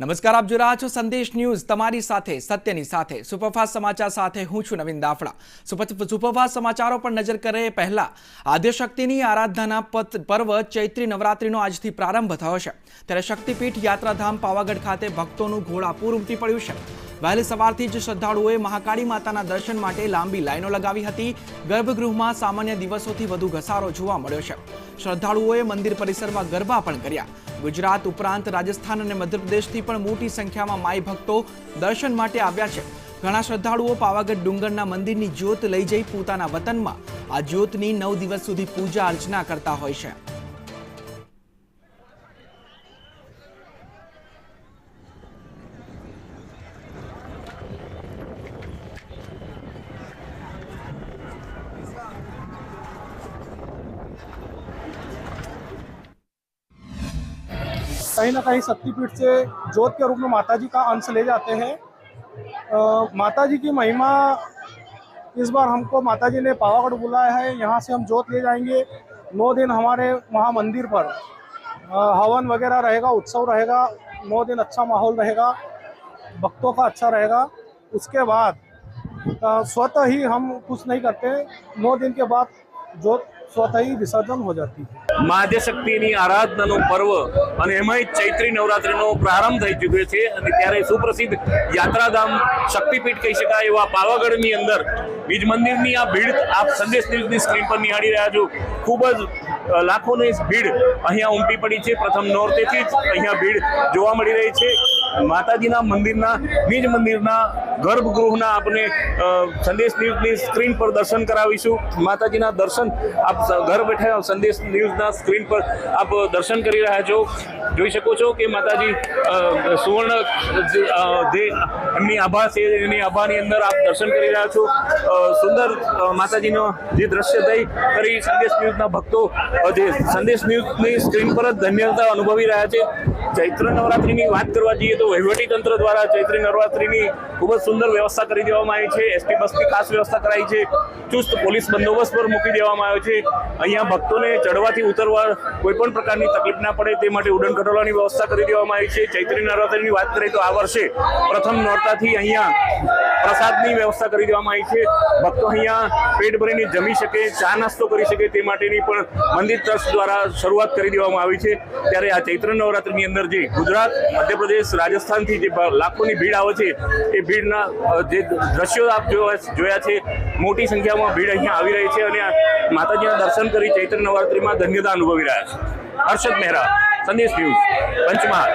નમસ્કાર, આપ જોઈ રહ્યા છો સંદેશ ન્યૂઝ, તમારી સાથે સત્યની સાથે સુપરફાસ્ટ સમાચાર સાથે હું છું નવીન દાફડા। સુપરફાસ્ટ સમાચારો પર નજર કરે પહેલા આદ્યશક્તિની આરાધનાના પર્વ ચૈત્રી નવરાત્રીનો આજથી પ્રારંભ થયો છે। ત્યારે શક્તિપીઠ યાત્રાધામ પાવાગઢ ખાતે ભક્તોનું ઘોડાપૂર ઉમટી પડ્યું છે। વહેલી સવારથી જ શ્રદ્ધાળુઓએ મહાકાળી માતાના દર્શન માટે લાંબી લાઈનો લગાવી હતી। ગર્ભગૃહમાં સામાન્ય દિવસોથી વધુ ઘસારો જોવા મળ્યો છે। શ્રદ્ધાળુઓએ મંદિર પરિસરમાં ગરબા પણ કર્યા। ગુજરાત ઉપરાંત રાજસ્થાન અને મધ્યપ્રદેશથી પણ મોટી સંખ્યામાં માઈ ભક્તો દર્શન માટે આવ્યા છે। ઘણા શ્રદ્ધાળુઓ પાવાગઢ ડુંગરના મંદિરની જ્યોત લઈ જઈ પોતાના વતનમાં આ જ્યોતની 9 દિવસ સુધી પૂજા અર્ચના કરતા હોય છે। कहीं ना कहीं शक्तिपीठ से ज्योत के रूप में माता जी का अंश ले जाते हैं। माता जी की महिमा इस बार हमको माता जी ने पावागढ़ बुलाया है। यहाँ से हम ज्योत ले जाएंगे। 9 दिन हमारे वहाँ मंदिर पर हवन वगैरह रहेगा, उत्सव रहेगा। 9 दिन अच्छा माहौल रहेगा, भक्तों का अच्छा रहेगा। उसके बाद स्वतः ही हम कुछ नहीं करते। 9 दिन के बाद ज्योत स्वतः ही विसर्जन हो जाती है। આદ્યશક્તિની આરાધનાનો પર્વ અને એમાંય ચૈત્રી નવરાત્રીનો પ્રારંભ થઈ ચૂક્યો છે અને ત્યારે સુપ્રસિદ્ધ યાત્રાધામ શક્તિપીઠ કહી શકાય એવા પાવાગઢની અંદર બીજ મંદિરની આ ભીડ આપ સંદેશ ન્યૂઝની સ્ક્રીન પર નિહાળી રહ્યા છો। ખૂબ જ લાખોની ભીડ અહીંયા ઉમટી પડી છે। પ્રથમ નોરતેથી જ અહીંયા ભીડ જોવા મળી રહી છે। માતાજીના મંદિરના નિજ મંદિરના ગર્ભગૃહના આપણે સંદેશ ન્યૂઝની સ્ક્રીન પર દર્શન કરાવીશું। માતાજીના દર્શન આપ ઘર બેઠા સંદેશ ન્યૂઝના સ્ક્રીન પર આપ દર્શન કરી રહ્યા છો। જોઈ શકો છો કે માતાજી સુવર્ણ જે એમની આભા છે એની આભાની અંદર આપ દર્શન કરી રહ્યા છો। સુંદર માતાજીનો જે દ્રશ્ય દઈ કરી સંદેશ ન્યૂઝના ભક્તો જે સંદેશ ન્યૂઝની સ્ક્રીન પર જ ધન્યતા અનુભવી રહ્યા છે। ચૈત્ર નવરાત્રીની વાત કરવા જઈએ તો વહીવટી તંત્ર દ્વારા ચૈત્રી નવરાત્રીની ખૂબ જ સુંદર વ્યવસ્થા કરી દેવામાં આવી છે। એસટી બસની ખાસ વ્યવસ્થા કરાઈ છે। ચુસ્ત પોલીસ બંદોબસ્ત પર મૂકી દેવામાં આવ્યો છે। અહીંયા ભક્તોને ચડવાથી ઉતરવા કોઈ પણ પ્રકારની તકલીફ ના પડે તે માટે ઉડન ખટોલાની વ્યવસ્થા કરી દેવામાં આવી છે। ચૈત્રી નવરાત્રીની વાત કરીએ તો આ વર્ષે પ્રથમ નોરતાથી અહીંયા પ્રસાદની વ્યવસ્થા કરી દેવામાં આવી છે। ભક્તો અહીંયા પેટ ભરીને જમી શકે, ચા નાસ્તો કરી શકે તે માટેની પણ મંદિર ટ્રસ્ટ દ્વારા શરૂઆત કરી દેવામાં આવી છે। ત્યારે આ ચૈત્ર નવરાત્રીની અંદર જે ગુજરાત, મધ્યપ્રદેશ, રાજસ્થાનથી જે લાખોની ભીડ આવે છે એ ભીડના જે દ્રશ્યો આપ જોયા છે, મોટી સંખ્યામાં ભીડ અહીંયા આવી રહી છે અને માતાજીના દર્શન કરી ચૈત્ર નવરાત્રીમાં ધન્યતા અનુભવી રહ્યા છે। હર્ષદ મહેરા, સંદેશ ન્યૂઝ, પંચમહાલ।